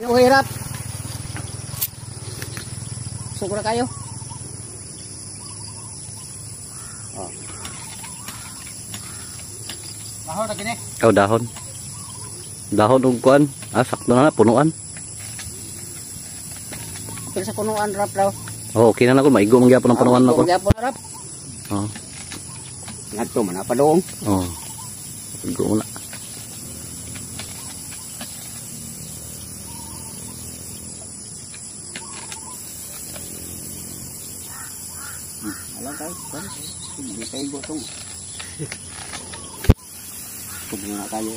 Hirap. Sobra kayo. Oh. Dahon na gini. Oh, dahon. Dahon ug kuan. Sakto na punuan. Pero sa punuan rap daw. Oh, okay na ako maigo man gyapon ang punuan na ko. Gyapon rap. Oh. Ngadto man pa doong. Oh. Igo na. Alam tayo, hindi tayo gotong. Tugin na tayo.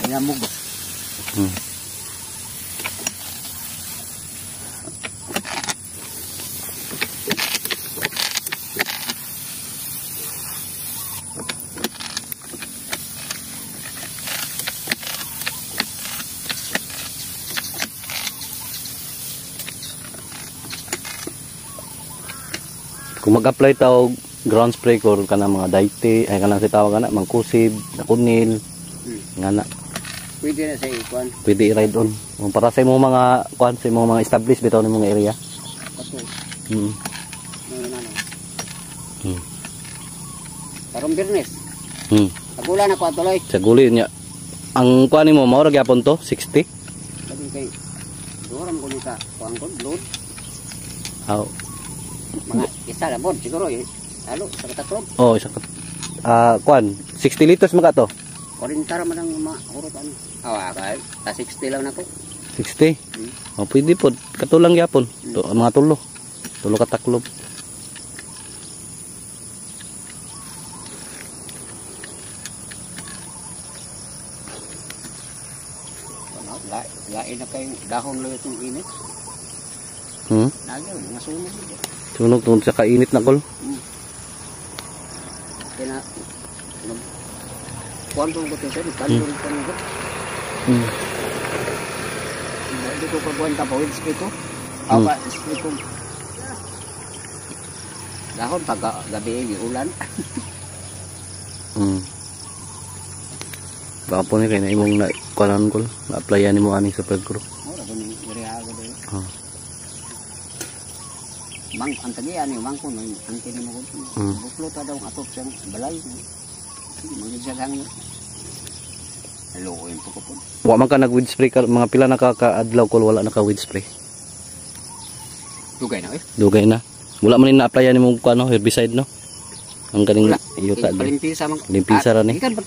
Ayan mo ba? Kung mag-apply tao ground spray ko kana mga daite ay kana si tawag kana mangkusib, nakunil, ngana. Pwede na sa ikuan. Pwede i-ride on. Para sa imong mga kuan sa imong mga established bitaw nimong area. Pato. Mm. Karong Birnes. Tagulan ako atuloy. Sa guli niya. Ang kuan nimo mao ra gyapon to 60. Sabi kay doram ko nita kuan ko load. Aw. Mga isa na bod siguro eh. Halo sa kataklob. Oh, isa ka. Kuan 60 liters man ka to. 40 man ang mahurot ano. Awa kay ta 60 lang nako. 60. Oh, pwede pod. Katulang gyapon. Mga tulo. Tulo ka taklob. Lain na kayong dahon lang itong init. Nagyo, nasunog dito. Sunog tungod sa kainit na kol. Kaya na, kuwan ko ito sa'yo, kalurin ka nito. Dito ko kuwan ka pa, with spray ko. Awa, spray ko. Dahon, pag gabi yung ulan. Baka po niya kayo na imong kuanan ko. Na-applyan ni mo aning sa pagkuro. Ora ko ni irihago din. Mang ang tagian yung mangko nang angkin mo ko. Buklo ta daw atop siyang balay. Magjagang. Hello, yung pagkupod. Wa man ka nag-weed spray ka, mga pila nakaka-adlaw ko wala naka-weed spray. Dugay na eh. Dugay na. Wala man ni na-applyan ni mo kuno herbicide no. Ang kaning iyota. Palimpisa man. Limpisa ra ni. Ikan